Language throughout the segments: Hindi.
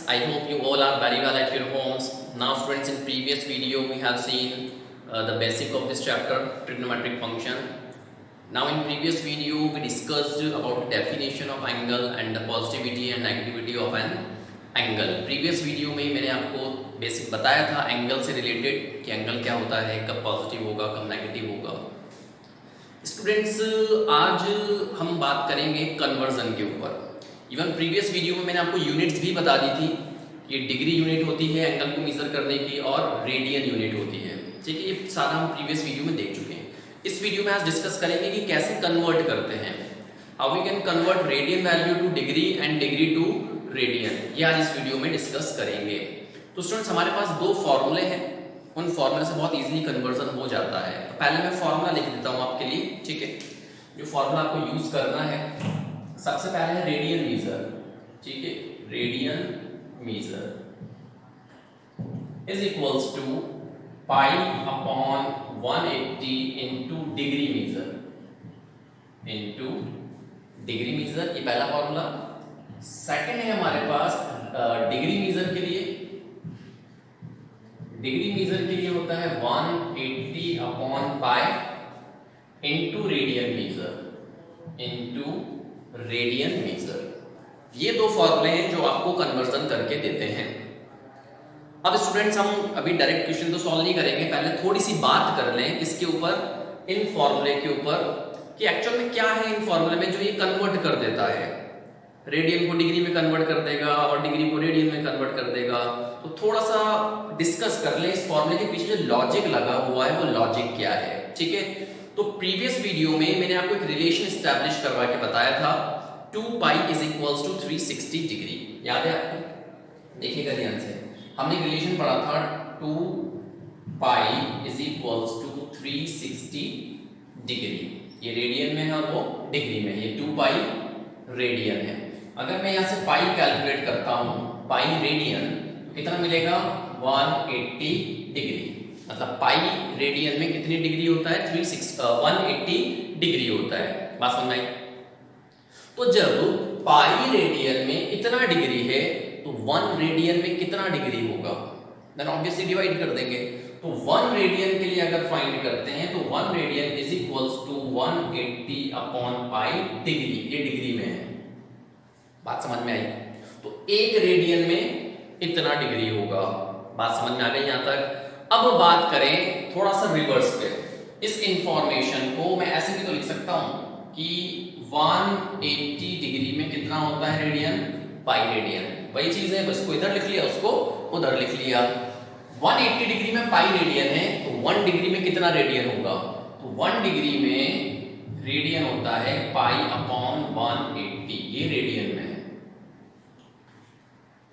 I hope you all are very well at your homes. Now students, in previous video we have seen the basic of this chapter, trigonometric function. Now in previous video we discussed about the definition of angle and the positivity and negativity of an angle. Previous video में मैंने आपको बेसिक बताया था एंगल से रिलेटेड कि एंगल क्या होता है, कब पॉजिटिव होगा, कब नेगेटिव होगा. स्टूडेंट्स, आज हम बात करेंगे कन्वर्जन के ऊपर. इवन प्रीवियस वीडियो में मैंने आपको यूनिट्स भी बता दी थी कि डिग्री यूनिट होती है एंगल को मेजर करने की और रेडियन यूनिट होती है. ठीक है, ये सारा हम प्रीवियस वीडियो में देख चुके हैं. इस वीडियो में आज डिस्कस करेंगे कि कैसे कन्वर्ट करते हैं, how we can convert radian value to degree and degree to radian. ये आज इस वीडियो में डिस्कस करेंगे. तो स्टूडेंट्स, हमारे पास दो फॉर्मूले हैं, उन फॉर्मूले से बहुत इजीली कन्वर्जन हो जाता है. तो पहले मैं फॉर्मूला लिख देता हूं आपके लिए. ठीक है, जो फॉर्मूला आपको यूज करना है, सबसे पहले है रेडियन मीजर. ठीक है, radian measure is equals to pi upon 180 into degree measure. Into degree measure, ये पहला फॉर्मूला. सेकंड है हमारे पास डिग्री मीजर के लिए. डिग्री मीजर के लिए होता है 180 upon pi into radian measure. Into radian measure. ये दो फॉर्मूले हैं जो आपको कन्वर्जन करके देते हैं. अब स्टूडेंट्स, हम अभी डायरेक्ट क्वेश्चन तो सॉल्व नहीं करेंगे, पहले थोड़ी सी बात कर लें किसके ऊपर, इन फॉर्मूले के ऊपर, कि एक्चुअल में क्या है इन फॉर्मूले में जो ये कन्वर्ट कर देता है. रेडियन को डिग्री में कन्वर्ट कर देगा और डिग्री को रेडियन में कन्वर्ट कर देगा. तो थोड़ा सा डिस्कस कर लें इस फॉर्मूले के पीछे जो लॉजिक लगा हुआ है वो लॉजिक क्या है. ठीक है, तो प्रीवियस वीडियो में मैंने आपको एक रिलेशन स्टैब्लिश करवा के बताया था, 2 pi is equals to 360 degree. याद है आपको? देखिएगा ध्यान से. हमने रिलेशन पढ़ा था 2 pi is equals to 360 degree. ये रेडियन में है और वो डिग्री में है. ये 2 पाई रेडियन है. अगर मैं यहां से पाई कैलकुलेट करता हूं, पाई रेडियन, कितना मिलेगा? 180 डिग्री. मतलब पाई रेडियन में कितनी डिग्री होता है? 180 डिग्री होता है. बात समझ में आई? तो जब पाई रेडियन में इतना डिग्री है तो 1 रेडियन में कितना डिग्री होगा? देन ऑब्वियसली डिवाइड कर देंगे. तो 1 रेडियन के लिए अगर फाइंड करते हैं तो 1 radian is equals to 180 upon pi degree. ये डिग्री में है. बात समझ में आई? तो 1 रेडियन में इतना डिग्री होगा. बात समझ में आ गई यहां तक? अब बात करें थोड़ा सा रिवर्स पे. इस इंफॉर्मेशन को मैं ऐसे भी तो लिख सकता हूं कि 180 डिग्री में कितना होता है रेडियन? Pi radian. वही चीज है, बस को इधर लिख लिया, उसको उधर लिख लिया. 180 डिग्री में पाई रेडियन है तो 1 डिग्री में कितना रेडियन होगा? तो 1 डिग्री में रेडियन होता है पाई अपॉन 180. ये रेडियन में है.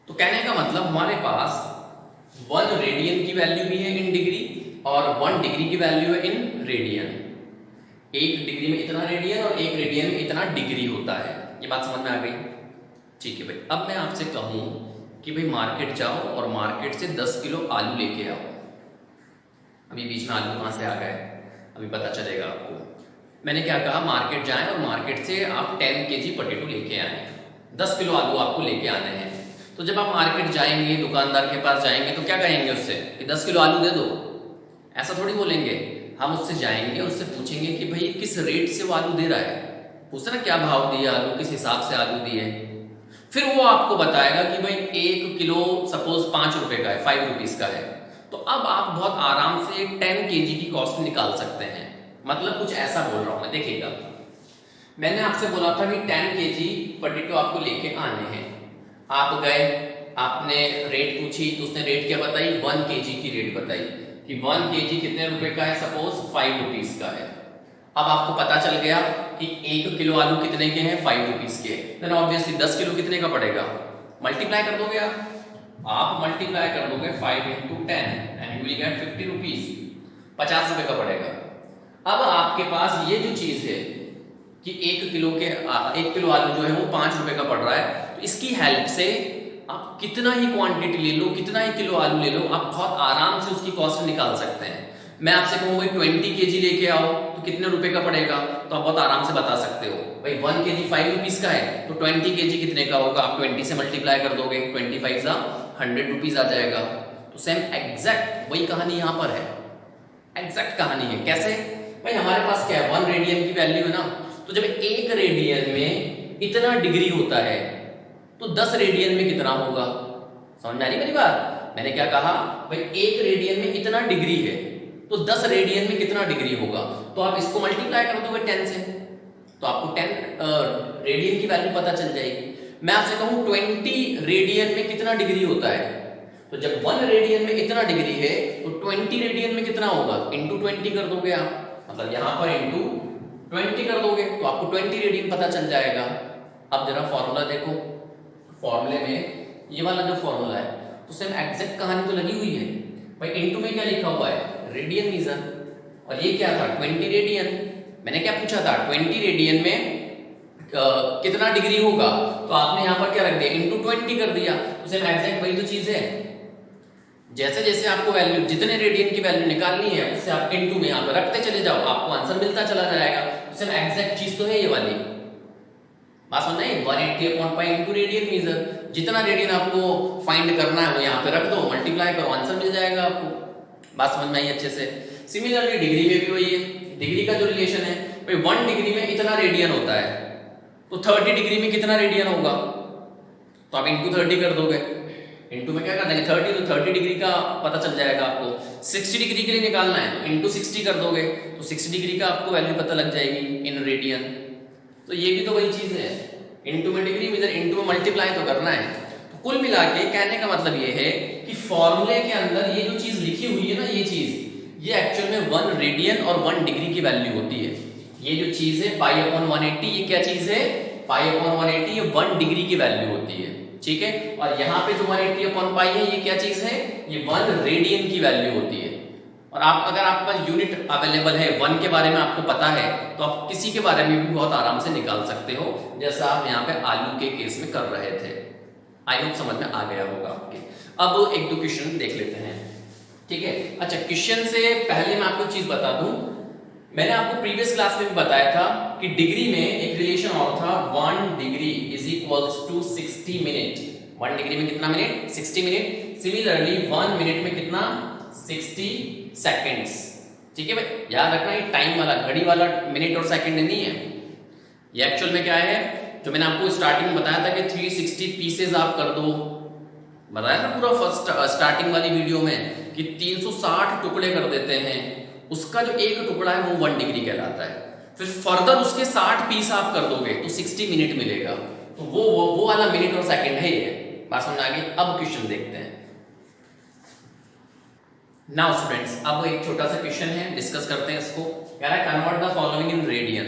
तो कहने का मतलब हमारे पास 1 रेडियन की वैल्यू भी है इन डिग्री और 1 डिग्री की वैल्यू है इन रेडियन. 1 डिग्री में इतना रेडियन और 1 रेडियन में इतना डिग्री होता है. ये बात समझ में आ गई? ठीक है भाई. अब मैं आपसे कहूं कि भाई मार्केट जाओ और मार्केट से 10 किलो आलू लेके आओ. अभी बीच में आलू कहां से आ गए अभी पता चलेगा आपको. मैंने क्या कहा, मार्केट जाएं और मार्केट से आप 10 केजी पोटैटो लेके आए. 10 किलो आलू आपको लेके आने हैं. तो जब आप मार्केट जाएंगे, दुकानदार के पास जाएंगे, तो क्या कहेंगे उससे कि 10 किलो आलू दे दो? ऐसा थोड़ी बोलेंगे. हम उससे जाएंगे, उससे पूछेंगे कि भाई किस रेट से वो आलू दे रहा है. पूछना क्या भाव दिया आलू, किस हिसाब से आलू दिए. फिर वो आपको बताएगा कि भाई 1 किलो सपोज 5 रुपए का है, 5 रुपीज का है. तो अब आप बहुत आराम से 10 केजी की कॉस्ट निकाल सकते हैं. मतलब कुछ ऐसा बोल रहा हूं मैं. देखिएगा, मैंने आपसे बोला था कि 10 केजी पोटैटो आपको लेके आने हैं. आप गए, आपने रेट पूछी तो उसने रेट क्या बताई? 1 केजी की रेट बताई कि 1 केजी कितने रुपए का है? सपोज 5 रुपीज का है. अब आपको पता चल गया कि 1 किलो आलू कितने के हैं? 5 रुपीज के. देन ऑब्वियसली 10 किलो कितने का पड़ेगा? मल्टीप्लाई कर दोगे आप मल्टीप्लाई कर दोगे 5 into 10 and you will get 50 rupees. 50 रुपए का पड़ेगा. अब आपके पास ये जो चीज है कि 1 किलो आलू जो है वो 5 रुपए का पड़ रहा है, तो इसकी हेल्प से आप कितना ही क्वांटिटी ले लो, कितना ही किलो आलू ले लो, आप बहुत आराम से उसकी कॉस्ट निकाल सकते हैं. मैं आपसे कहूँ भाई 20 kg लेके आओ तो कितने रुपए का पड़ेगा, तो आप बहुत आराम से बता सकते हो भाई 1 kg 5 रुपीज का है तो 20 kg कितने का होगा, आप 20 से मल्टीप्लाई कर दोगे, 25 सा 100 रुपीज आ जाएगा। तो सेम एग्जैक्ट वही कहानी यहाँ पर है, एग्जैक्ट कहानी है। कैसे भाई, हमारे पास क्या है 1 रेडियन की वैल्यू है ना, तो जब 1 रेडियन में इतना डिग्री होता है तो 10 रेडियन में कितना होगा, समझ में आ रही मेरी बात। मैंने क्या कहा भाई 1 रेडियन में इतना डिग्री है तो 10 रेडियन में कितना डिग्री होगा, तो आप इसको मल्टीप्लाई कर दोगे 10 से तो आपको 10 रेडियन की वैल्यू पता चल जाएगी। मैं आपसे कहूं 20 रेडियन में कितना डिग्री होता है, तो जब 1 रेडियन में इतना डिग्री है तो 20 रेडियन में कितना होगा, इंटू 20 कर दोगे आप, मतलब यहां पर इंटू 20 कर दोगे तो आपको 20 रेडियन पता चल जाएगा। अब जरा फॉर्मूला देखो, फॉर्मूले में ये वाला जो फॉर्मूला है तो सेम एग्जैक्ट कहानी तो लगी हुई है भाई। इनटू में क्या लिखा हुआ है, रेडियन मीजर, और ये क्या था 20 रेडियन। मैंने क्या पूछा था 20 रेडियन में कितना डिग्री होगा, तो आपने यहां पर क्या रख दिया, इनटू 20 कर दिया। तो सेम एग्जैक्ट वही तो चीज है, जैसे जैसे आपको वैल्यू जितने रेडियन की वैल्यू निकालनी है उससे आप इनटू में यहां पर रखते चले जाओ, आपको आंसर मिलता चला जाएगा। तो सेम एग्जैक्ट चीज तो है ये वाली बात, समझ नहीं 180/π इंटू रेडियन मीजर, जितना रेडियन आपको फाइंड करना है वो यहाँ पे रख दो, मल्टीप्लाई करो, आंसर मिल जाएगा आपको। बात समझ में आई अच्छे से। सिमिलरली डिग्री में भी वही है, डिग्री का जो रिलेशन है भाई 1 डिग्री में इतना रेडियन होता है तो 30 डिग्री में कितना रेडियन होगा, तो आप इंटू 30 कर दोगे, इंटू में क्या कर देंगे 30, तो 30 डिग्री का पता चल जाएगा आपको। 60 डिग्री के लिए निकालना है तो इंटू 60 कर दोगे तो 60 डिग्री का आपको वैल्यू पता लग जाएगी इन रेडियन। तो ये भी तो वही चीज है, इनटू में डिग्री मीजर, इनटू में मल्टीप्लाई तो करना है। तो कुल मिला के कहने का मतलब ये है कि फॉर्मूले के अंदर ये जो चीज लिखी हुई है ना, ये चीज ये एक्चुअल में 1 रेडियन और 1 डिग्री की वैल्यू होती है। ये जो चीज है π/180, ये क्या चीज है π/180, ये 1 डिग्री की वैल्यू होती है, ठीक है। और यहाँ पे जो 180/π है ये क्या चीज है, ये 1 रेडियन की वैल्यू होती है। और आप अगर आपके पास यूनिट अवेलेबल है 1 के बारे में आपको पता है तो आप किसी के बारे में भी बहुत आराम से निकाल सकते हो, जैसा आप यहाँ पे आलू के केस में कर रहे थे। आई होप समझ में आ गया होगा आपके। अब एक दो क्वेश्चन देख लेते हैं, ठीक है। अच्छा, क्वेश्चन से पहले मैं आपको चीज बता दूं, मैंने आपको प्रीवियस क्लास में भी बताया था कि डिग्री में एक रिलेशन और था, 1 degree is equals to 60 minute. 1 degree में कितना मिनट, 60 मिनट। सिमिलरली 1 मिनट में कितना, 60 सेकेंड्स, ठीक है भाई। याद रखना ये टाइम वाला, घड़ी वाला मिनट और सेकंड नहीं है। ये एक्चुअल में क्या है, जो मैंने आपको स्टार्टिंग में बताया था कि 360 पीसेस आप कर दो, बताया था पूरा फर्स्ट स्टार्टिंग वाली वीडियो में कि 360 टुकड़े कर देते हैं, उसका जो एक टुकड़ा है वो 1 डिग्री कहलाता है। फिर फर्दर उसके 60 पीस आप कर दोगे तो 60 मिनट मिलेगा। तो वो वाला मिनट और सेकंड है ये। बात समझ आ गई। अब क्वेश्चन देखते हैं। नाउ स्टूडेंट्स, अब एक छोटा सा क्वेश्चन है, डिस्कस करते हैं इसको। कह रहा है convert the following in radian.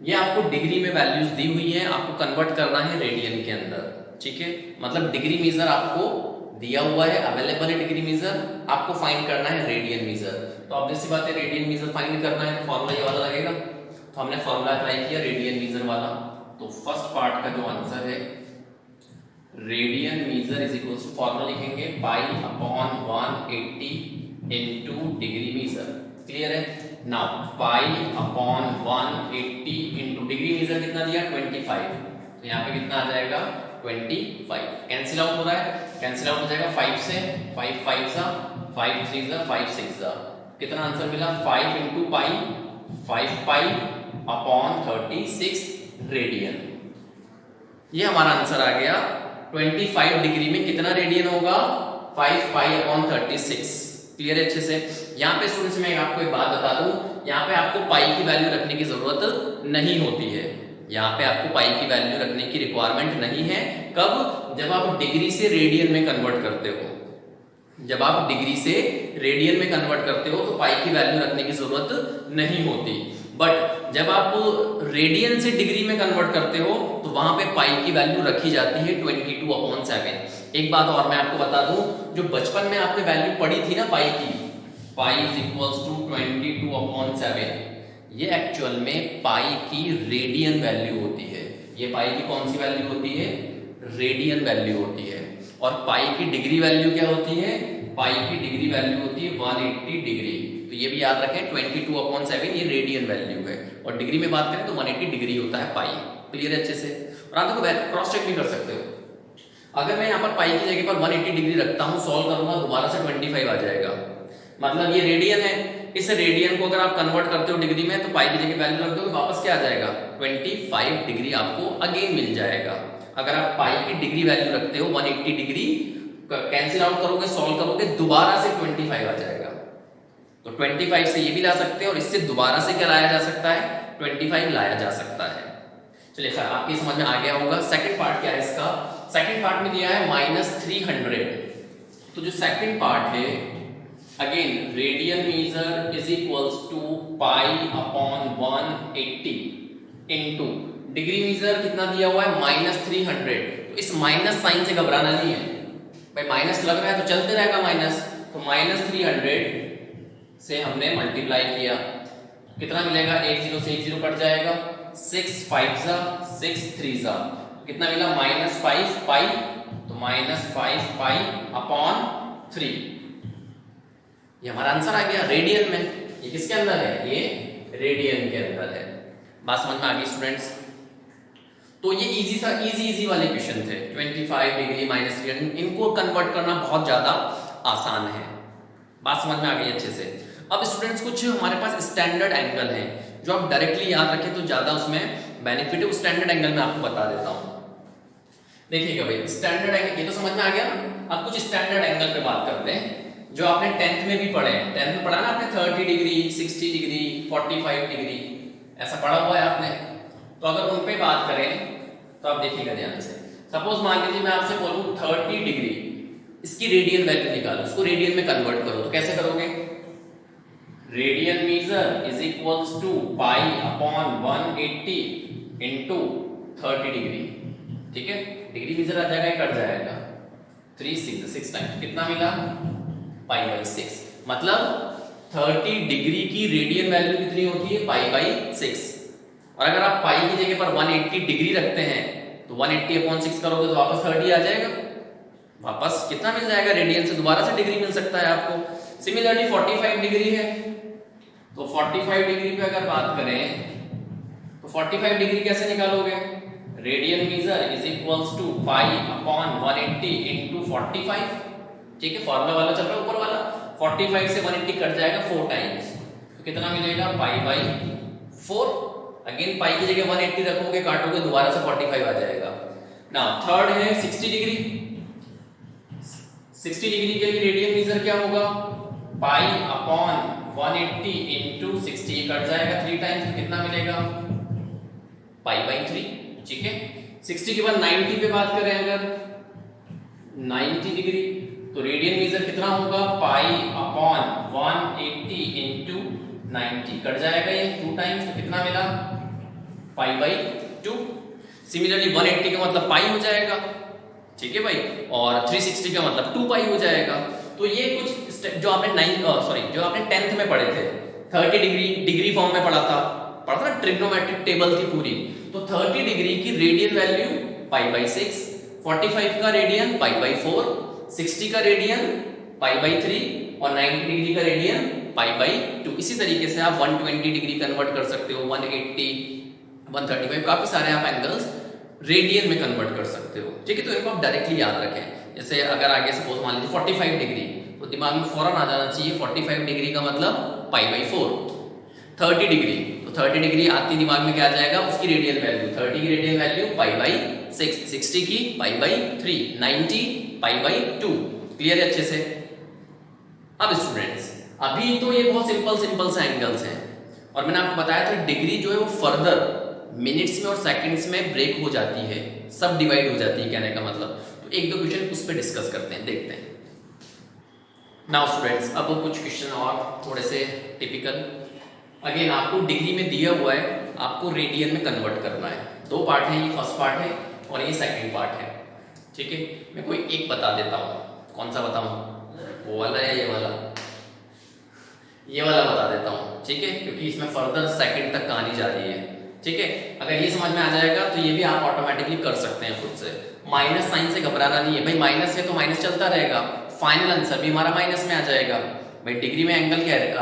ये आपको डिग्री में वैल्यूज दी हुई है, आपको कन्वर्ट करना है रेडियन के अंदर, ठीक है। मतलब डिग्री मेजर आपको दिया हुआ है, अवेलेबल है डिग्री मेजर, आपको फाइंड करना है रेडियन मेजर। तो ऑब्वियस सी बात है रेडियन मेजर फाइंड करना है, फॉर्मूला ये वाला लगेगा। तो हमने फॉर्मूला अप्लाई किया रेडियन मेजर वाला। तो फर्स्ट पार्ट का जो आंसर है radian measure is equal to, formula लिखेंगे π/180 इनटू डिग्री मीजर। क्लियर है। नाउ π/180 इनटू डिग्री मीजर कितना दिया 25, तो यहाँ पे कितना आ जाएगा 25। कैंसिल आउट हो रहा है, कैंसिल आउट हो जाएगा 5 से, 5 5 सा 5 3 सा 5 6 सा, कितना आंसर मिला 5 इंटू पाई, 5π/36 रेडियन। ये हमारा आंसर आ गया। 25 डिग्री में कितना रेडियन होगा, 5π/36। क्लियर है अच्छे से। यहाँ पे स्टूडेंट्स मैं आपको एक बात बता दूं, यहाँ पे आपको पाई की वैल्यू रखने की जरूरत नहीं होती है। यहाँ पे आपको पाई की वैल्यू रखने की रिक्वायरमेंट नहीं है। कब, जब आप डिग्री से रेडियन में कन्वर्ट करते हो। जब आप डिग्री से रेडियन में कन्वर्ट करते हो तो पाई की वैल्यू रखने की जरूरत नहीं होती। बट जब आप रेडियन से डिग्री में कन्वर्ट करते हो तो वहां पे पाई की वैल्यू रखी जाती है 22/7। एक बात और मैं आपको बता दूं, जो बचपन में आपने वैल्यू पढ़ी थी ना पाई की, पाई इज इक्वल्स टू 22/7, ये एक्चुअल में पाई की रेडियन वैल्यू होती है। ये पाई की कौन सी वैल्यू होती है, रेडियन वैल्यू होती है। और पाई की डिग्री वैल्यू क्या होती है? पाई की डिग्री वैल्यू होती है 180 डिग्री। तो ये भी याद रखें 22/7 ये रेडियन वैल्यू है, और डिग्री में बात करें तो 180 डिग्री होता है पाई। क्लियर है अच्छे से? और आप देखो क्रॉस चेक भी कर सकते हो। अगर मैं यहाँ पर पाई की जगह पर 180 डिग्री रखता हूँ, सॉल्व करूंगा, दोबारा से 25 आ जाएगा। मतलब ये रेडियन है, इस रेडियन को अगर आप कन्वर्ट करते हो डिग्री में तो पाई की जगह वैल्यू रख दोगे, वापस क्या आ जाएगा? 25 डिग्री आपको अगेन मिल जाएगा। अगर आप पाई की डिग्री वैल्यू रखते हो 180 डिग्री, कैंसिल आउट करोगे, सॉल्व करोगे, दोबारा से 25 आ जाएगा। तो 25 से ये भी ला सकते हैं, और इससे दोबारा से क्या लाया जा सकता है? 25 लाया जा सकता है। चलिए सर, आपकी समझ में आ गया होगा। सेकंड पार्ट क्या है इसका? सेकंड पार्ट में दिया है -300। तो जो सेकंड पार्ट है, again radian measure is equals to pi upon 180 into degree measure कितना दिया हुआ है? -300। तो इस माइनस साइन से घबराना नहीं है भाई, माइनस लग रहा है तो चलते रहेगा माइनस। तो -300 से हमने मल्टीप्लाई किया, कितना मिलेगा? 1 0 से 1 0 कट जाएगा, 6 5 जा 6 3 जा, कितना मिला? -5 पाई। तो -5 पाई अपॉन 3, ये हमारा आंसर आ गया रेडियन में। ये किसके अंदर है? ये रेडियन के अंदर है। बात समझ में आ गई स्टूडेंट्स? तो ये इजी वाले क्वेश्चन थे। 25 डिग्री -300, इनको कन्वर्ट करना बहुत ज्यादा आसान है। बात समझ में आ गई अच्छे से? अब स्टूडेंट्स कुछ हमारे पास स्टैंडर्ड एंगल हैं जो आप डायरेक्टली याद रखें तो ज्यादा उसमें बेनिफिट है। उस स्टैंडर्ड एंगल में आपको बता देता हूं। देखिएगा भाई, स्टैंडर्ड एंगल ये तो समझ में आ गया ना। अब कुछ स्टैंडर्ड एंगल पे बात करते हैं जो आपने 10th में भी पढ़े हैं। 10th में पढ़ा ना आपने, 30 डिग्री, 60 डिग्री, 45 डिग्री, ऐसा पढ़ा हुआ है आपने। तो अगर उन पे बात करें तो आप देखिएगा ध्यान से। सपोज मान लीजिए मैं आपसे बोलूं 30 डिग्री, इसकी रेडियन वैल्यू निकालो, उसको रेडियन में कन्वर्ट करो। तो कैसे करोगे? Radian measure is equals to pi upon 180 into 30 degree. ठीक है, डिग्री मीजर आ जाएगा, कट जाएगा, 6 टाइम्स, कितना मिला? Pi by 6। मतलब 30 डिग्री की रेडियन वैल्यू कितनी होती है? Pi by 6। और अगर आप पाई की जगह पर 180 डिग्री रखते हैं तो 180 अपॉन 6 करोगे तो वापस 30 आ जाएगा। वापस कितना मिल जाएगा? रेडियन से दोबारा से डिग्री मिल सकता है आपको। सिमिलरली 45 डिग्री है, तो 45 डिग्री पे अगर बात करें तो 45 डिग्री कैसे निकालोगे? Radian measure is equals to pi upon 180 into 45। ठीक है, फॉर्मूला वाला चल रहा है ऊपर वाला। 45 से 180 कट जाएगा 4 टाइम्स, तो कितना मिलेगा? Pi by 4। अगेन पाई की जगह 180 रखोगे, काटोगे, दोबारा से 45 आ जाएगा। नाउ थर्ड है 60 डिग्री। 60 डिग्री के लिए रेडियन मीजर क्या होगा? पाई अपॉन 180 इनटू 60, कट जाएगा 3 टाइम्स, तो कितना मिलेगा? Pi by 3। ठीक है, 60 के बाद 90 पे बात करें अगर 90 डिग्री, तो रेडियन मीजर कितना होगा? पाई अपॉन 180 इनटू 90, कट जाएगा ये 2 टाइम्स, तो कितना मिला? Pi by 2। सिमिलरली 180 का मतलब पाई हो जाएगा। ठीक है भाई, और 360 का मतलब 2 पाई हो जाएगा। तो ये कुछ जो आपने जो आपने 10th में पढ़े थे, 30 डिग्री फॉर्म में पढ़ा था ना, ट्रिग्नोमेट्रिक टेबल थी पूरी। तो 30 डिग्री की रेडियन वैल्यू पाई बाई 6, 45 का रेडियन पाई बाई 4, 60 का रेडियन पाई बाई 3 और 90 डिग्री का रेडियन पाई बाई 2। इसी तरीके से आप 120 डिग्री कन्वर्ट कर सकते हो, 180, 135, काफी सारे आप एंगल्स रेडियन में कन्वर्ट कर सकते हो। ठीक है, तो इनको आप डायरेक्टली याद रखें। जैसे अगर आगे सपोज मान लीजिए 45 डिग्री, तो दिमाग में फौरन आ जाना चाहिए 45 डिग्री का मतलब पाई बाई 4। 30 डिग्री, तो 30 डिग्री आती दिमाग में क्या आ जाएगा? उसकी रेडियन वैल्यू, 30 की रेडियन वैल्यू पाई बाई 6, 60 की pi by 3, 90 pi by 2। Clear है अच्छे से? अब स्टूडेंट्स, अभी तो ये बहुत सिंपल से एंगल्स हैं, और मैंने आपको बताया था डिग्री जो है वो फर्दर मिनट्स में और सेकंड्स में ब्रेक हो जाती है, सब डिवाइड हो जाती है, कहने का मतलब। तो एक दो क्वेश्चन उस पर डिस्कस करते हैं, देखते हैं। नाउ स्टूडेंट्स, अब कुछ क्वेश्चन और थोड़े से टिपिकल। अगेन आपको डिग्री में दिया हुआ है, आपको रेडियन में कन्वर्ट करना है। 2 पार्ट है, ये फर्स्ट पार्ट है और ये सेकंड पार्ट है। ठीक है, मैं कोई एक बता देता हूँ। कौन सा बताऊँ? वो वाला या ये वाला? ये वाला बता देता हूँ, ठीक है, क्योंकि इसमें फर्दर सेकंड तक कहानी जा रही है। ठीक है, अगर ये समझ में आ जाएगा तो ये भी आप ऑटोमेटिकली कर सकते हैं खुद से। माइनस साइन से घबराना नहीं है भाई, माइनस है तो माइनस चलता रहेगा, फाइनल आंसर भी हमारा माइनस में आ जाएगा भाई। डिग्री में एंगल क्या है,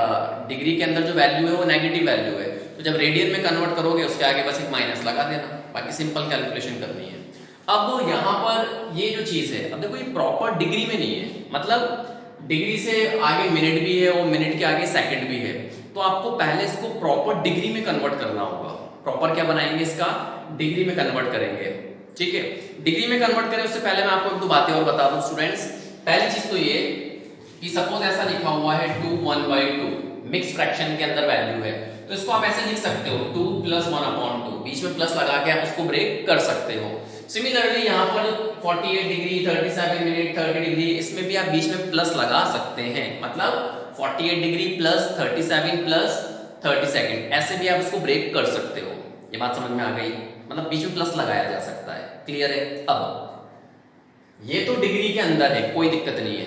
डिग्री के अंदर जो वैल्यू है वो नेगेटिव वैल्यू है, तो जब रेडियन में कन्वर्ट करोगे उसके आगे बस एक माइनस लगा देना, बाकी सिंपल कैलकुलेशन करनी है। अब यहाँ पर ये जो चीज है, अब देखो ये प्रॉपर डिग्री में नहीं है, मतलब डिग्री से आगे मिनट भी है और मिनट के आगे सेकंड भी है, तो आपको पहले इसको प्रॉपर डिग्री में कन्वर्ट करना होगा। प्रॉपर क्या बनाएंगे, इसका डिग्री में कन्वर्ट करेंगे, ठीक है। डिग्री में कन्वर्ट करें उससे पहले मैं आपको एक दो बातें और बता दूं स्टूडेंट्स। पहली चीज तो ये कि सपोज ऐसा लिखा हुआ है 2 1/2 मिक्स फ्रैक्शन के अंदर वैल्यू है, तो इसको आप ऐसे लिख सकते हो 2 + 1/2, बीच में प्लस लगा के आप उसको ब्रेक कर सकते हो। सिमिलरली यहाँ पर 48 डिग्री 37 मिनट 30 डिग्री, इसमें भी आप बीच में प्लस लगा सकते हैं, मतलब 48 डिग्री प्लस 37 प्लस 30 सेकंड, ऐसे भी आप इसको ब्रेक कर सकते हो। ये बात समझ में आ गई, मतलब बीच में प्लस लगाया जा सकता है, क्लियर है। अब ये तो डिग्री के अंदर है, कोई दिक्कत नहीं है,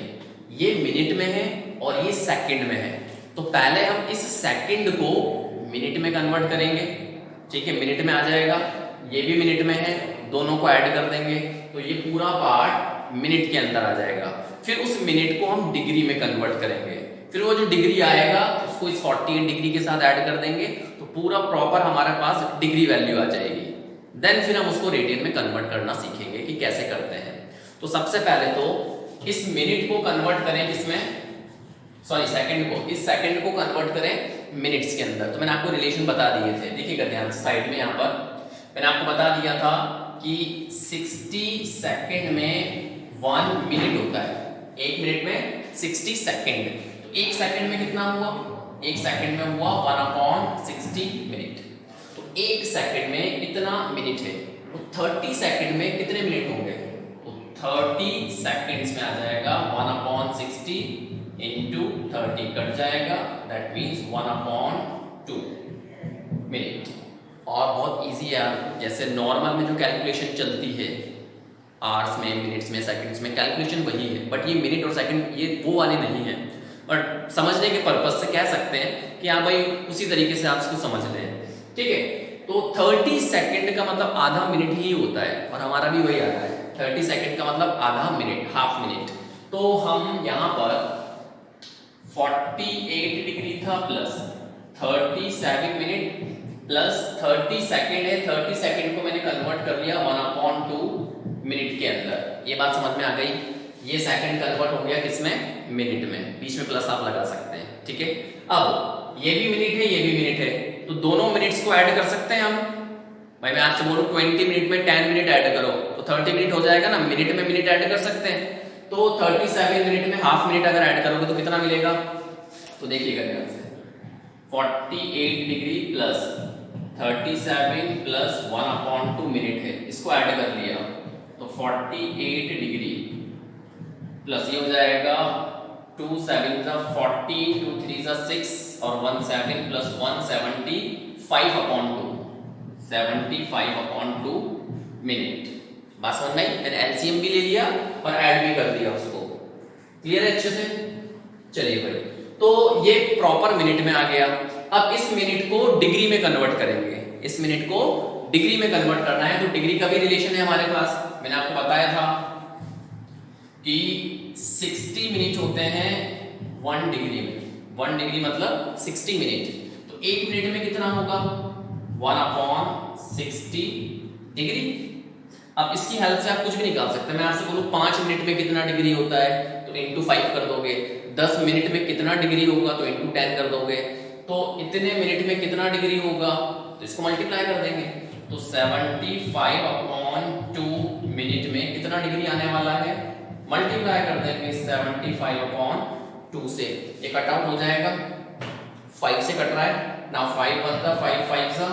ये मिनट में है और ये सेकंड में है, तो पहले हम इस सेकंड को मिनट में कन्वर्ट करेंगे, ठीक है, मिनट में आ जाएगा, ये भी मिनट में है, दोनों को ऐड कर देंगे तो ये पूरा पार्ट मिनट के अंदर आ जाएगा। फिर उस मिनट को हम डिग्री में कन्वर्ट करेंगे, फिर वो जो डिग्री आएगा उसको इस 48 डिग्री के साथ ऐड कर देंगे, तो पूरा प्रॉपर हमारे पास डिग्री वैल्यू आ जाएगी। देन फिर हम उसको रेडियन में कन्वर्ट करना सीखेंगे कि कैसे करते हैं। तो सबसे पहले तो इस मिनट को कन्वर्ट करें किसमें, सॉरी सेकंड को, इस सेकंड को कन्वर्ट करें मिनट्स के अंदर। तो मैंने आपको रिलेशन बता दिए थे, देखिएगा ध्यान से, साइड में यहाँ पर मैंने आपको बता दिया था कि 60 सेकंड में 1 मिनट होता है, 1 मिनट में 60 सेकंड, तो 1 सेकंड में कितना हुआ, 1 सेकंड में हुआ 1/60 मिनट, तो 1 सेकंड में इतना मिनट है, तो 30 सेकंड में कितने मिनट होंगे, तो 30 सेकंड्स में आ जाएगा 1/60 इंटू 30 कट जाएगा, दैट मीन्स 1/2 मिनट। और बहुत इजी है, जैसे नॉर्मल में जो कैलकुलेशन चलती है आवर्स में, मिनट्स में, सेकंड्स में, कैलकुलेशन वही है, बट ये मिनट और सेकंड ये वो वाले नहीं है, बट समझने के पर्पज से कह सकते हैं कि हाँ भाई उसी तरीके से आप इसको समझ लें, ठीक है। तो 30 सेकंड का मतलब आधा मिनट ही होता है, और हमारा भी वही आ रहा है, 30 सेकंड का मतलब आधा मिनट, हाफ मिनट। तो हम यहाँ पर 48 डिग्री था प्लस 37 मिनट प्लस 30 सेकंड है, 30 सेकंड को मैंने कन्वर्ट कर लिया 1/2 मिनट के अंदर। ये बात समझ में आ गई, ये सेकंड कन्वर्ट हो गया किसमें, मिनट में, बीच में प्लस आप लगा सकते हैं, ठीक है। अब ये भी मिनट है, ये भी मिनट है, तो दोनों मिनट्स को ऐड कर सकते हैं हम। भाई मैं आपसे बोलूं 20 मिनट में 10 मिनट ऐड करो तो 30 मिनट हो जाएगा ना, मिनट में मिनट ऐड कर सकते हैं, तो 37 मिनट में हाफ मिनट अगर ऐड करोगे तो कितना मिलेगा, तो देखिएगा ध्यान से, 48 डिग्री प्लस 37 प्लस 1/2 मिनट है, इसको ऐड कर लिया तो 48 डिग्री प्लस ये हो जाएगा 2 7 40 2 3 6 और 1 7 प्लस 1 75/2 75/2 मिनट। बात समझ में आई, मैंने एलसीएम भी ले लिया और ऐड भी कर दिया उसको, क्लियर है अच्छे से। चलिए भाई, तो ये प्रॉपर मिनट में आ गया। अब इस मिनट को डिग्री में कन्वर्ट करेंगे, इस मिनट को डिग्री में कन्वर्ट करना है, तो डिग्री का भी रिलेशन है हमारे पास। मैंने आपको बताया था कि 60 मिनट होते हैं 1 डिग्री में, 1 डिग्री मतलब 60 मिनट, तो 1 मिनट में कितना होगा 1/60 डिग्री। अब इसकी हेल्प से आप कुछ भी निकाल सकते हैं, मैं आपसे बोलूं 5 मिनट में कितना डिग्री होता है तो इंटू 5 कर दोगे, 10 मिनट में कितना डिग्री होगा तो इंटू 10 कर दोगे, तो इतने मिनट में कितना डिग्री होगा तो इसको मल्टीप्लाई कर देंगे, तो 75/2 मिनट में कितना डिग्री आने वाला है, मल्टीप्लाई कर देंगे 75/2 से, ये कट आउट हो जाएगा, 5 से कट रहा है ना, 5 बनता 5 5 सा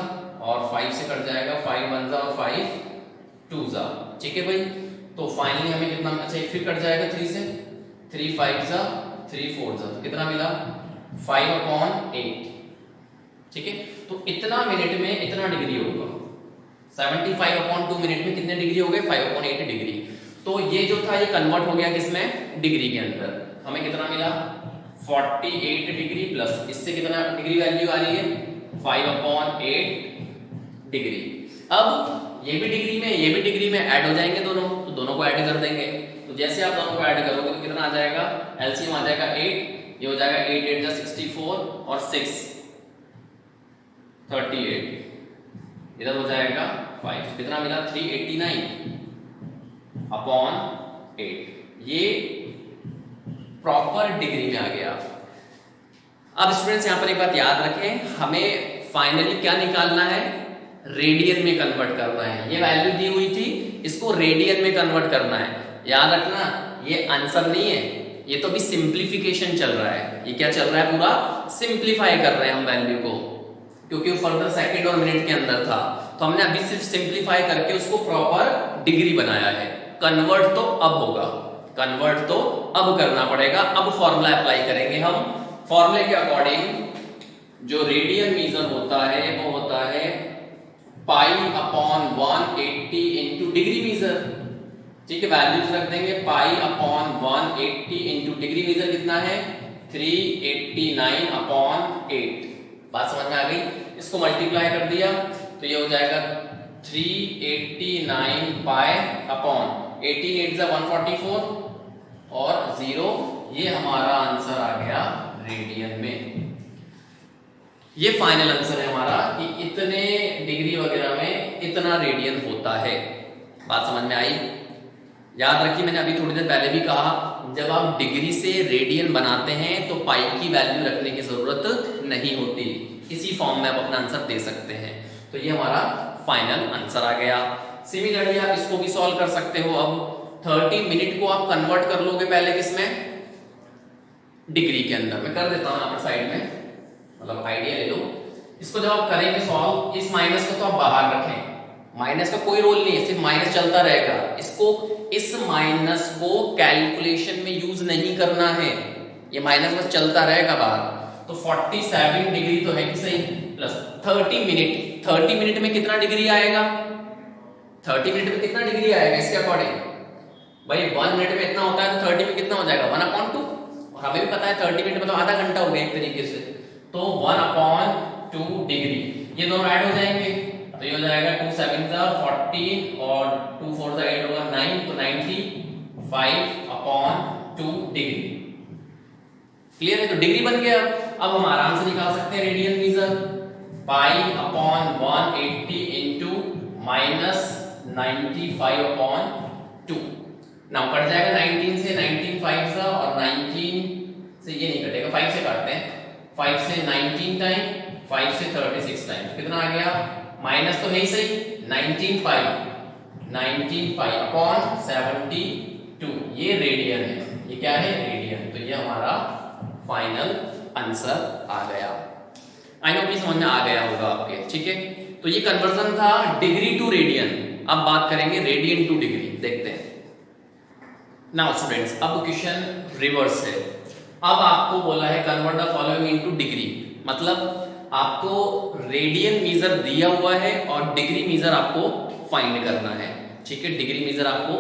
और 5 से कट जाएगा 5 1 और 5 2 सा, ठीक है भाई। तो फाइनली हमें कितना, अच्छा एक फिर कट जाएगा 3 से, 3 5 सा 3 4 सा, तो कितना मिला 5/8, ठीक है। तो इतना मिनट में इतना डिग्री होगा, 75/2 मिनट में कितने डिग्री हो गए 5/8 डिग्री। तो ये जो था ये कन्वर्ट हो गया किसमें, डिग्री के अंदर। हमें कितना मिला 48 डिग्री प्लस इससे कितना डिग्री वैल्यू आ रही है 5/8 डिग्री। अब ये भी डिग्री में ये भी डिग्री में ऐड हो जाएंगे दोनों, तो दोनों को ऐड कर देंगे। तो जैसे आप दोनों को ऐड करोगे तो कितना आ जाएगा, एलसीएम आ जाएगा 8, ये हो जाएगा 8 8 जा 64 और 6 38, इधर हो जाएगा 5, कितना मिला 389 अपॉन 8, ये प्रॉपर डिग्री में आ गया। अब स्टूडेंट्स यहां पर एक बात याद रखें, हमें फाइनली क्या निकालना है, रेडियन में कन्वर्ट करना है। ये वैल्यू दी हुई थी, इसको रेडियन में कन्वर्ट करना है। याद रखना ये आंसर नहीं है, ये तो भी सिंप्लीफिकेशन चल रहा है। ये क्या चल रहा है, पूरा सिंप्लीफाई कर रहे हैं हम वैल्यू को, क्योंकि वो फर्दर सेकंड और मिनट के अंदर था, तो हमने अभी सिर्फ सिंप्लीफाई करके उसको प्रॉपर डिग्री बनाया है। कन्वर्ट तो अब होगा, कन्वर्ट तो अब करना पड़ेगा। अब फॉर्मूला अप्लाई करेंगे हम। फॉर्मूले के अकॉर्डिंग जो रेडियन मीजर होता है वो होता है pi upon 180 into degree measure. ठीक है, वैल्यूज रख देंगे, pi upon 180 into degree measure कितना है 389 अपॉन 8। बात समझ में आ गई। इसको मल्टीप्लाई कर दिया तो ये हो जाएगा 389 पाई अपॉन 18 8 जा 144 और 0, ये हमारा आंसर आ गया रेडियन में। ये फाइनल आंसर है हमारा कि इतने डिग्री वगैरह में इतना रेडियन होता है। बात समझ में आई। याद रखिए मैंने अभी थोड़ी देर पहले भी कहा, जब आप डिग्री से रेडियन बनाते हैं तो पाई की वैल्यू रखने की जरूरत नहीं होती, इसी फॉर्म में आप अपना आंसर दे सकते हैं। तो ये हमारा फाइनल आंसर आ गया। सिमिलरली आप इसको भी सॉल्व कर सकते हो। अब 30 मिनट को आप कन्वर्ट कर लोगे पहले किसमें, डिग्री के अंदर। मैं कर देता हूं यहां पर साइड में, मतलब आइडिया ले लो। इसको जब आप करेंगे सॉल्व, इस माइनस को तो आप बाहर रखें, माइनस का कोई रोल नहीं है, सिर्फ माइनस चलता रहेगा। इसको इस माइनस को कैलकुलेशन में यूज नहीं करना है, ये माइनस बस चलता रहेगा बाहर। तो 47 डिग्री तो है कि सही, प्लस 30 मिनट में कितना डिग्री आएगा, 30 मिनट में कितना डिग्री आएगा इसके अकॉर्डिंग। भाई 1 मिनट में इतना होता है तो 30 में कितना हो जाएगा 1/2, और हमें भी पता है 30 मिनट मतलब आधा घंटा हो गया एक तरीके से। तो 1/2 डिग्री, ये दोनों ऐड हो जाएंगे तो ये हो जाएगा 2 7 जा 14 और 2 4 जा 8 होगा 9, तो 95/2 डिग्री। क्लियर है, तो डिग्री बन गया। अब हम आराम से निकाल सकते हैं radian measure, pi upon 180 into minus 95/2। Now cut जाएगा 19 से, 19 5 जा और 19 से ये नहीं कटेगा, 5 से काटते हैं, 5 से 19 टाइम, 5 से 36 टाइम, कितना आ गया, माइनस तो है ही सही, 19 पाई अपॉन 72, ये रेडियन है। ये क्या है, रेडियन। तो ये हमारा फाइनल आंसर आ गया। आई नो समझ में आ गया होगा आपके, ठीक है। तो ये कन्वर्जन था डिग्री टू रेडियन। अब बात करेंगे रेडियन टू डिग्री, देखते हैं। नाउ स्टूडेंट्स, अब क्वेश्चन रिवर्स है। अब आपको बोला है convert the following into degree, मतलब आपको रेडियन मीजर दिया हुआ है और डिग्री मीजर आपको फाइंड करना है, ठीक है। डिग्री मीजर आपको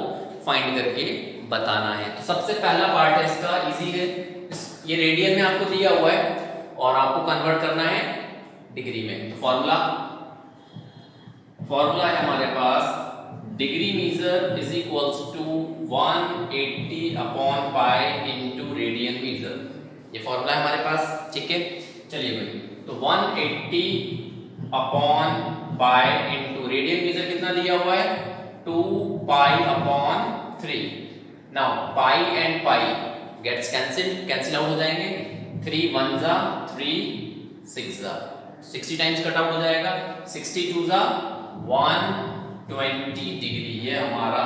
फाइंड करके बताना है। तो सबसे पहला पार्ट है इसका, इजी है। ये रेडियन में आपको दिया हुआ है और आपको कन्वर्ट करना है डिग्री में। तो फॉर्मूला है हमारे पास, degree measure is equals to 180 upon pi into radian measure. ये फॉर्मूला है हमारे पास, ठीक है। चलिए भाई, तो 180 upon pi into radian measure कितना दिया हुआ है 2 pi upon 3। Now pi and pi gets cancel out हो जाएंगे, 3 1 जा 3 6 जा 60 टाइम्स कट आउट हो जाएगा, 62 जा 120 डिग्री। ये हमारा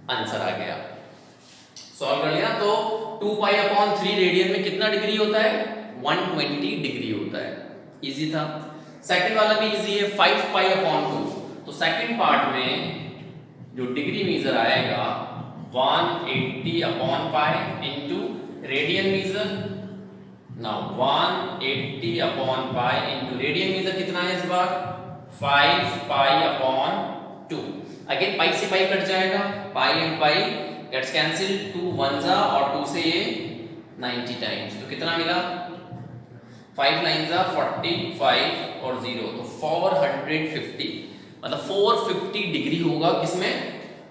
आंसर आ गया। सॉल्व कर लिया। तो 2 पाई अपॉन 3 रेडियन में कितना डिग्री होता है 120 डिग्री होता है। इजी था। सेकंड वाला भी इजी है, 5 पाई अपॉन 2। तो सेकंड पार्ट में जो डिग्री मीजर आएगा 180 upon pi into radian measure. Now 180 upon pi into radian measure कितना है इस बार 5 पाई अपॉन 2। अगेन पाई से पाई कट जाएगा, पाई एंड पाई गेट्स कैंसिल, 2 1 जा और 2 से ये 90 टाइम्स, तो कितना मिला 5 9 जा 45 और 0 तो 450, मतलब 450 डिग्री होगा किसमें,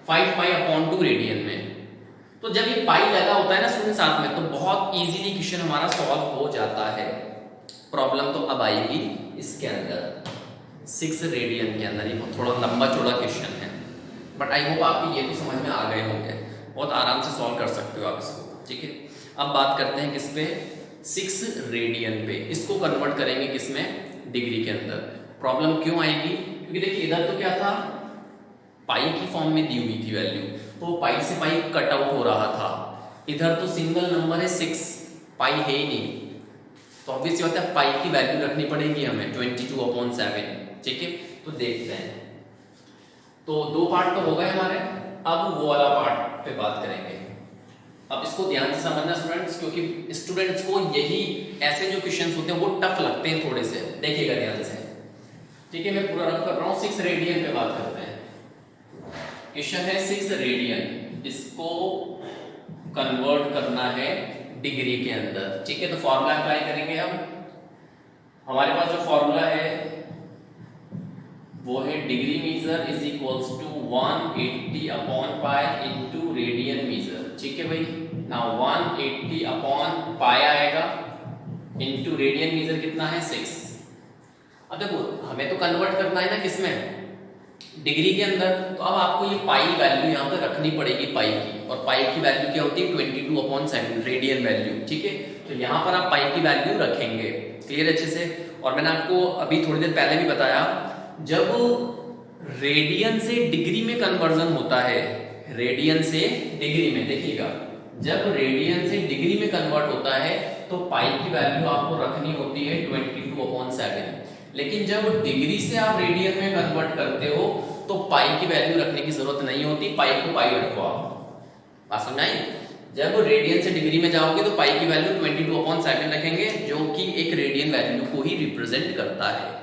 5 पाई अपॉन 2 रेडियन में। तो जब ये पाई लगा होता है ना स्टूडेंट साथ में, तो बहुत इजीली क्वेश्चन हमारा सॉल्व हो जाता है। प्रॉब्लम तो अब आएगी इसके अंदर 6 रेडियन के अंदर। ये थोड़ा लंबा चौड़ा क्वेश्चन है, बट आई होप आपको ये तो समझ में आ गए होंगे, बहुत आराम से सॉल्व कर सकते हो आप इसको, ठीक है। अब बात करते हैं किस पे, 6 रेडियन पे। इसको कन्वर्ट करेंगे किसमें, डिग्री के अंदर। प्रॉब्लम क्यों आएगी, क्योंकि देखिए इधर तो क्या था, पाई की फॉर्म में दी हुई थी वैल्यू, तो पाई से पाई कट आउट हो रहा था। इधर तो सिंगल नंबर है 6, पाई है ही नहीं, तो ऑब्वियसली होता है पाई की वैल्यू रखनी पड़ेगी हमें 22/7, ठीक है। तो देखते हैं, तो 2 पार्ट तो हो गए हमारे, अब वो वाला पार्ट पे बात करेंगे। अब इसको ध्यान से समझना स्टूडेंट्स, क्योंकि स्टूडेंट्स को यही ऐसे जो क्वेश्चंस होते हैं वो टफ लगते हैं थोड़े से, देखिएगा ध्यान से, ठीक है। मैं पूरा रन कर रहा हूँ, 6 रेडियन पे बात करते हैं। क्वेश्चन है 6 रेडियन, इसको कन्वर्ट करना है डिग्री के अंदर, ठीक है। तो फॉर्मूला अप्लाई करेंगे हम। हमारे पास जो फॉर्मूला है वो है degree measure is equals to 180 upon pi into radian measure, ठीक है भाई। नाउ 180 अपॉन पाई आएगा इनटू रेडियन मीजर कितना है 6। अब देखो हमें तो कन्वर्ट करना है ना किसमें, डिग्री के अंदर, तो अब आपको ये पाई वैल्यू यहाँ पर रखनी पड़ेगी पाई की, और पाई की वैल्यू क्या होती है 22/7 रेडियन वैल्यू, ठीक है। तो यहाँ पर आप पाई की वैल्यू रखेंगे, क्लियर अच्छे से। और मैंने आपको अभी थोड़ी देर पहले भी बताया, जब रेडियन से डिग्री में कन्वर्जन होता है, रेडियन से डिग्री में, देखिएगा जब रेडियन से डिग्री में कन्वर्ट होता है तो पाई की वैल्यू आपको रखनी होती है 22/7, लेकिन जब डिग्री से आप रेडियन में कन्वर्ट करते हो तो पाई की वैल्यू रखने की जरूरत नहीं होती, पाई को पाई रखो आप, बात समझ आई। जब रेडियन से डिग्री में जाओगे तो पाई की वैल्यू 22/7 रखेंगे, जो कि एक रेडियन वैल्यू को ही रिप्रेजेंट करता है।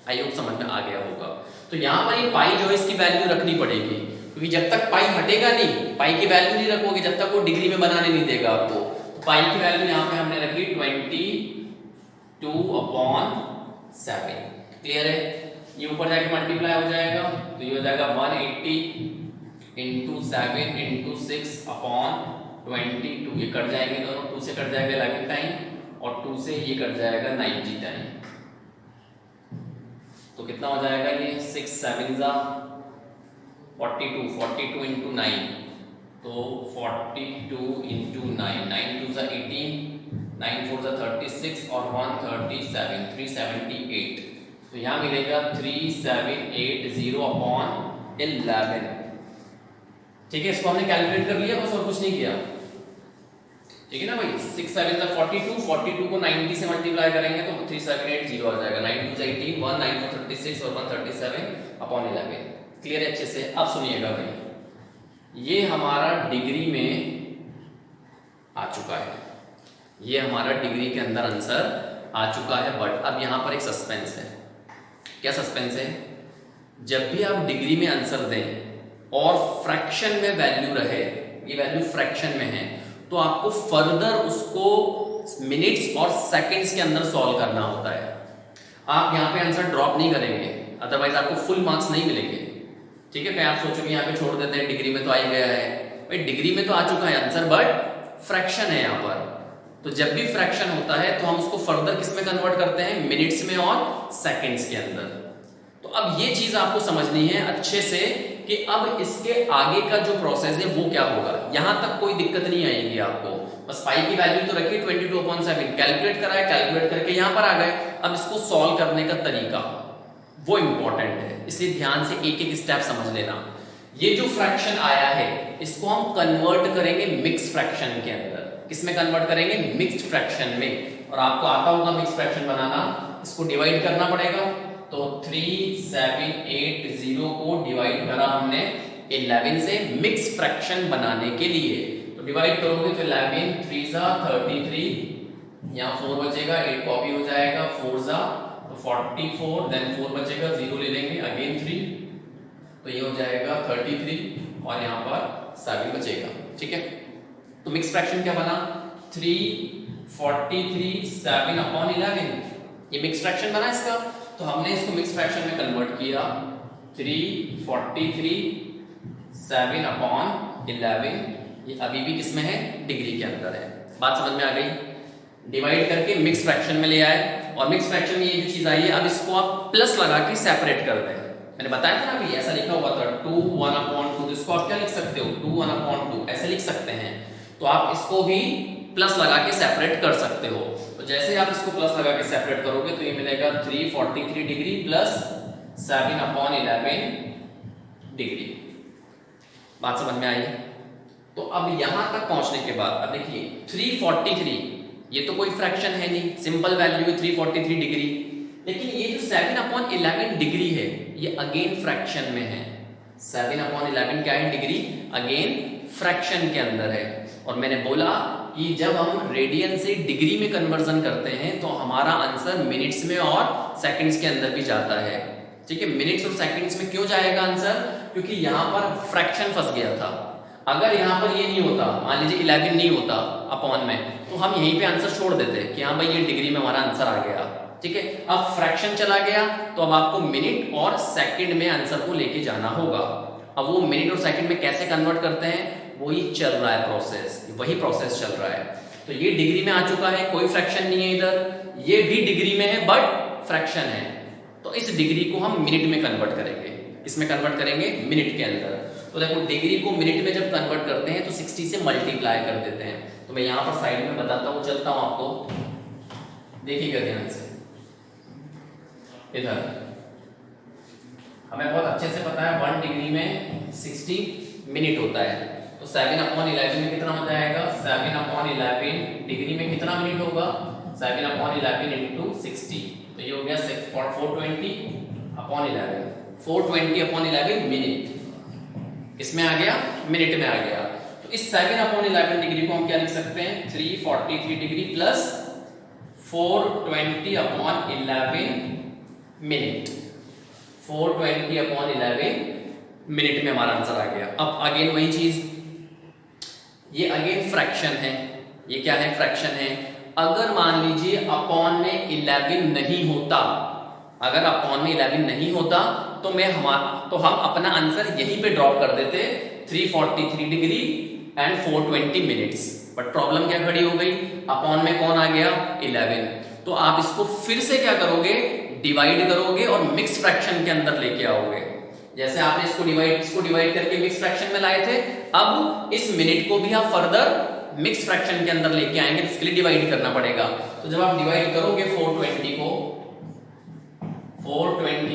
आई होप समझ में आ गया होगा। तो यहाँ पर ये पाई जो है इसकी वैल्यू रखनी पड़ेगी, क्योंकि जब तक पाई हटेगा नहीं, पाई की वैल्यू नहीं रखोगे जब तक वो डिग्री में बनाने नहीं देगा आपको। तो पाई की वैल्यू यहाँ पे हमने रखी 22/7, क्लियर है। ये ऊपर जाके मल्टीप्लाई हो जाएगा, तो ये हो जाएगा 180 × 7 × 6/22। ये कट जाएंगे दोनों, 2 से कट जाएगा 11 टाइम और 2 से ये कट जाएगा 90 टाइम। तो कितना हो जाएगा ये 6 7 जा 42, 42 × 9, तो 42 × 9, 9 2 जा 18, 9 4 जा 36 और 137, 378। तो यहाँ मिलेगा 3780/11, ठीक है। इसको हमने कैलकुलेट कर लिया बस, और कुछ नहीं किया, ठीक है ना भाई। 6 7 जा 42, 42 को 90 से मल्टीप्लाई करेंगे तो 3780 आ जाएगा, 9 2 जा 18, 1 9 4 36 और 137/11, क्लियर है अच्छे से। अब सुनिएगा भाई, ये हमारा डिग्री में आ चुका है, ये हमारा डिग्री के अंदर आंसर आ चुका है, बट अब यहाँ पर एक सस्पेंस है। क्या सस्पेंस है, जब भी आप डिग्री में आंसर दें और फ्रैक्शन में वैल्यू रहे, ये वैल्यू फ्रैक्शन में है, तो आपको फर्दर उसको मिनट्स और सेकंड्स के अंदर सॉल्व करना होता है। आप यहाँ पे आंसर ड्रॉप नहीं करेंगे, अदरवाइज आपको फुल मार्क्स नहीं मिलेंगे, ठीक है। कहीं आप सोचोगे यहाँ पे छोड़ देते हैं, डिग्री में तो आ ही गया है भाई, डिग्री में तो आ चुका है आंसर, बट फ्रैक्शन है यहाँ पर। तो जब भी फ्रैक्शन होता है तो हम उसको फर्दर किस में कन्वर्ट करते हैं, मिनट्स में और सेकंड्स के अंदर। तो अब ये चीज आपको समझनी है अच्छे से कि अब इसके आगे का जो प्रोसेस है वो क्या होगा। यहां तक कोई दिक्कत नहीं आएगी आपको, बस पाई की वैल्यू तो रखी 22/7, कैलकुलेट कराया, कैलकुलेट करके यहां पर आ गए। अब इसको सॉल्व करने का तरीका वो इंपॉर्टेंट है, इसलिए ध्यान से एक एक स्टेप समझ लेना। ये जो फ्रैक्शन आया है इसको हम कन्वर्ट करेंगे मिक्स फ्रैक्शन के अंदर। किसमें कन्वर्ट करेंगे, मिक्स्ड फ्रैक्शन में। और आपको आता होगा मिक्स फ्रैक्शन बनाना, इसको डिवाइड करना पड़ेगा। तो 3780 को डिवाइड करा हमने 11 से मिक्स फ्रैक्शन बनाने के लिए। तो डिवाइड करोगे तो 11 3 जा 33, यहाँ 4 बचेगा, 8 कॉपी हो जाएगा, 4 जा तो 44, देन 4 बचेगा, 0 ले लेंगे, अगेन 3, तो ये हो जाएगा 33 और यहाँ पर 7 बचेगा, ठीक है। तो मिक्स फ्रैक्शन क्या बना 343 7/11, ये मिक्स फ्रैक्शन बना इसका, तो हमने इसको मिक्स फ्रैक्शन में कन्वर्ट किया। 343 7/11, ये अभी भी किसमें है, डिग्री के अंदर है। बात समझ में आ गई। डिवाइड करके मिक्स फ्रैक्शन में ले आए, और मिक्स फ्रैक्शन में ये जो चीज आई है, अब इसको आप प्लस लगा के सेपरेट कर दें। मैंने बताया था ना अभी, ऐसा लिखा हुआ था 2 1/2, इसको आप क्या लिख सकते हो, 2 1/2 ऐसे लिख सकते हैं। तो आप इसको भी प्लस लगा के सेपरेट कर सकते हो। तो जैसे आप इसको प्लस लगा के सेपरेट करोगे तो ये मिलेगा 343 डिग्री प्लस 7/11 डिग्री। बात समझ में आई। तो अब यहां तक पहुंचने के बाद अब देखिए 343, ये तो कोई फ्रैक्शन है नहीं, सिंपल वैल्यू है 343 डिग्री। लेकिन ये जो 7/11 डिग्री है, ये अगेन फ्रैक्शन में है। 7/11 क्या है, डिग्री, अगेन फ्रैक्शन के अंदर है। और मैंने बोला कि जब हम रेडियन से डिग्री में कन्वर्जन करते हैं तो हमारा आंसर मिनट्स में और सेकंड्स के अंदर भी जाता है। ठीक है, मिनट्स और सेकंड्स में क्यों जाएगा आंसर, क्योंकि यहां पर फ्रैक्शन फंस गया था। अगर यहां पर ये नहीं होता, मान लीजिए 11 नहीं होता अपॉन में, तो हम यहीं पे आंसर छोड़ देते कि हाँ भाई ये डिग्री में हमारा आंसर आ गया। ठीक है, अब फ्रैक्शन चला गया तो अब आपको मिनट और सेकंड में आंसर को लेके जाना होगा। अब वो मिनट और सेकंड में कैसे कन्वर्ट करते हैं, वही चल रहा है प्रोसेस, वही प्रोसेस चल रहा है। तो ये डिग्री में आ चुका है, कोई फ्रैक्शन नहीं है इधर, ये भी डिग्री में है बट फ्रैक्शन है। तो इस डिग्री को हम मिनट में कन्वर्ट करेंगे। किसमें कन्वर्ट करेंगे, मिनट के अंदर। तो देखो डिग्री को मिनट में जब कन्वर्ट करते हैं तो 60 से मल्टीप्लाई कर देते हैं। तो मैं यहां पर साइड में बताता हूं, चलता हूं आपको, देखिएगा ध्यान से। इधर हमें बहुत अच्छे से पता है 1 डिग्री में 60 मिनट होता है। तो 7/11 में कितना हो जाएगा, 7/11 डिग्री में कितना मिनट होगा, 7/11 इंटू 60, तो ये हो गया 420/11, 420/11 मिनट। इसमें आ गया, मिनट में आ गया। तो इस 7/11 डिग्री को हम क्या लिख सकते हैं, 343 डिग्री प्लस 420/11 मिनट। 420/11 मिनट में हमारा आंसर आ गया। अब अगेन वही चीज, ये अगेन फ्रैक्शन है। ये क्या है, फ्रैक्शन है। अगर मान लीजिए अपॉन में 11 नहीं होता, अगर अपॉन में 11 नहीं होता तो हम अपना आंसर यहीं पे ड्रॉप कर देते, 343 degree and 420 minutes. But problem क्या खड़ी हो गई, अपॉन में कौन आ गया, 11। तो आप इसको फिर से क्या करोगे, डिवाइड करोगे और मिक्स फ्रैक्शन के अंदर लेके आओगे। जैसे आपने इसको डिवाइड करके मिक्स फ्रैक्शन में लाए थे, अब इस मिनट को भी आप फर्दर मिक्स फ्रैक्शन के अंदर लेके आएंगे, तो इसके लिए डिवाइड करना पड़ेगा। तो जब आप डिवाइड करोगे 420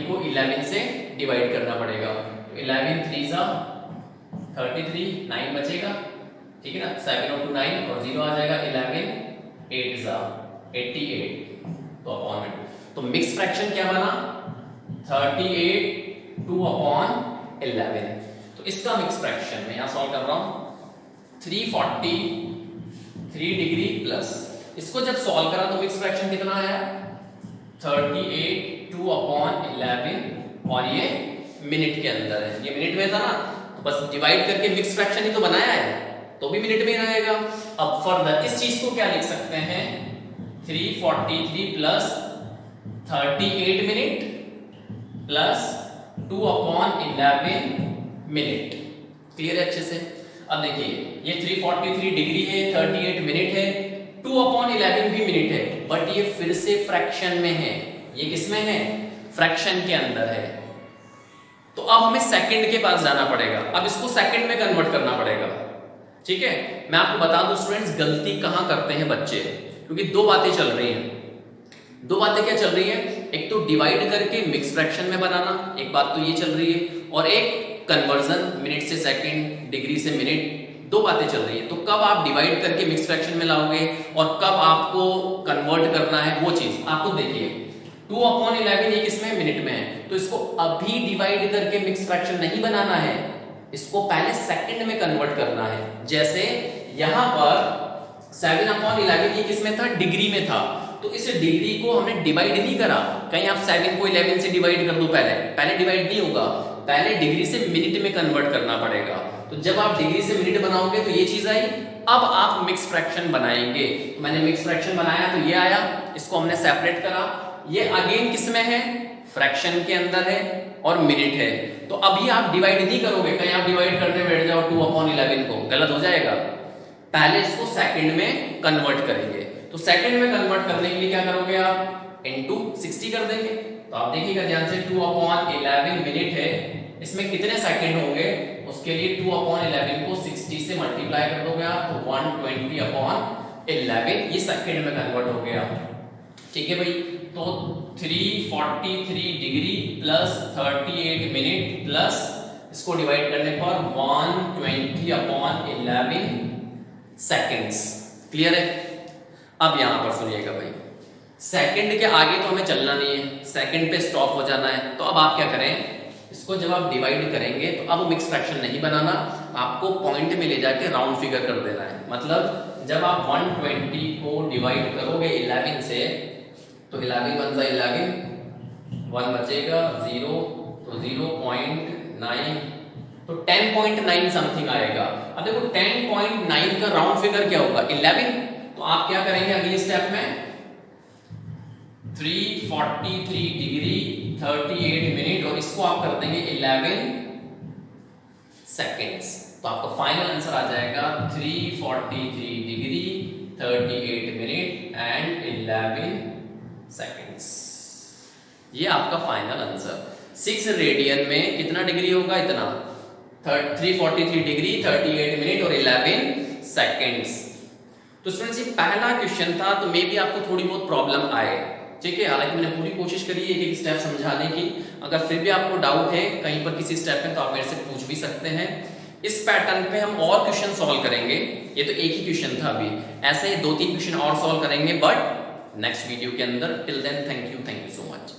को 11 से डिवाइड करना पड़ेगा। तो 11 3 सा 33, 9 बचेगा, ठीक है ना, 7 और 2 9 और 0 आ जाएगा, 11 8 सा 88, तो अपॉन में 2। तो मिक्स फ्रैक्शन क्या बना, 38 2/11। तो इसका मिक्स फ्रैक्शन मैं यहां सॉल्व कर रहा हूं, 343 डिग्री प्लस, इसको जब सॉल्व करा तो मिक्स फ्रैक्शन कितना आया, 38 2/11, और ये मिनट के अंदर है, ये मिनट में था ना, तो बस डिवाइड करके मिक्स फ्रैक्शन ही तो बनाया है, तो भी मिनट में ही रहेगा। अब फर्दर इस चीज को क्या लिख सकते हैं, 343 plus 38 minute plus 2/11 minute. Clear है अच्छे से। अब देखिए ये 343 डिग्री है, 38 मिनट है, 2/11 भी मिनट है, बट ये फिर से फ्रैक्शन में है। ये किसमें है, फ्रैक्शन के अंदर है। तो अब हमें सेकंड के पास जाना पड़ेगा, अब इसको सेकंड में कन्वर्ट करना पड़ेगा। ठीक है, मैं आपको बता दूं स्टूडेंट्स, गलती कहां करते हैं बच्चे, क्योंकि दो बातें चल रही हैं। दो बातें क्या चल रही है, एक तो डिवाइड करके मिक्स फ्रैक्शन में बनाना, एक बात तो ये चल रही है, और एक कन्वर्जन मिनट से सेकंड, डिग्री से मिनट, दो बातें चल रही है। तो कब आप डिवाइड करके मिक्स फ्रैक्शन में लाओगे और कब आपको कन्वर्ट करना है, वो चीज आपको देखिए। 2/11 ये किसमें, मिनट में है, तो इसको अभी डिवाइड करके मिक्स फ्रैक्शन नहीं बनाना है, इसको पहले सेकंड में कन्वर्ट करना है। जैसे यहां पर 7/11 ये किसमें था, डिग्री में था, तो इस डिग्री को हमने डिवाइड नहीं करा, कहीं आप 7 को 11 से डिवाइड कर दो, पहले डिवाइड नहीं होगा, पहले डिग्री से मिनट में कन्वर्ट करना पड़ेगा। तो जब आप डिग्री से मिनट बनाओगे तो ये चीज आई। अब आप मिक्स फ्रैक्शन बनाएंगे, तो मैंने मिक्स फ्रैक्शन बनाया तो ये आया, इसको हमने सेपरेट करा, ये अगेन किसमें है, फ्रैक्शन के अंदर है और मिनट है। तो अभी आप डिवाइड नहीं करोगे, कहीं आप डिवाइड करने बैठ जाओ 2/11 को, गलत हो जाएगा। पहले इसको सेकंड में कन्वर्ट करेंगे। तो सेकंड में कन्वर्ट करने के लिए क्या करोगे आप, इनटू 60 कर देंगे। तो आप देखिएगा ध्यान से, 2/11 मिनट है, इसमें कितने सेकंड होंगे, उसके लिए 2/11 को 60 से मल्टीप्लाई कर दोगे आप, तो 120/11 ये सेकंड में कन्वर्ट हो गया। ठीक है भाई, तो 343 डिग्री प्लस 38 मिनट प्लस इसको डिवाइड करने पर 120/11 सेकंड्स। क्लियर है? अब यहां पर सुनिएगा भाई, सेकंड के आगे तो हमें चलना नहीं है, सेकंड पे स्टॉप हो जाना है। तो अब आप क्या करें, इसको जब आप डिवाइड करेंगे तो अब मिक्स फ्रैक्शन नहीं बनाना, आपको पॉइंट में ले जाके राउंड फिगर कर देना है। मतलब जब आप 120 को डिवाइड करोगे 11 से, तो 11 × 11, 1 बचेगा 0, तो 0.9, तो 10.9 समथिंग आएगा। अब देखो 10.9 का राउंड फिगर क्या होगा, 11। तो आप क्या करेंगे अगले स्टेप में, 343 डिग्री 38 मिनट और इसको आप कर देंगे 11 सेकेंड्स। तो आपका फाइनल आंसर आ जाएगा 343 डिग्री 38 मिनट एंड 11 सेकेंड्स। ये आपका फाइनल आंसर। 6 रेडियन में कितना डिग्री होगा, इतना 343 डिग्री 38 मिनट और 11 सेकेंड्स। तो स्टूडेंट्स ये पहला क्वेश्चन था, तो मे भी आपको थोड़ी बहुत प्रॉब्लम आए। ठीक है, हालांकि मैंने पूरी कोशिश करी है एक एक स्टेप समझाने की। अगर फिर भी आपको डाउट है कहीं पर किसी स्टेप में, तो आप मेरे से पूछ भी सकते हैं। इस पैटर्न पे हम और क्वेश्चन सॉल्व करेंगे। ये तो एक ही क्वेश्चन था, अभी ऐसे 2-3 क्वेश्चन और सॉल्व करेंगे बट नेक्स्ट वीडियो के अंदर। Till then thank you so much.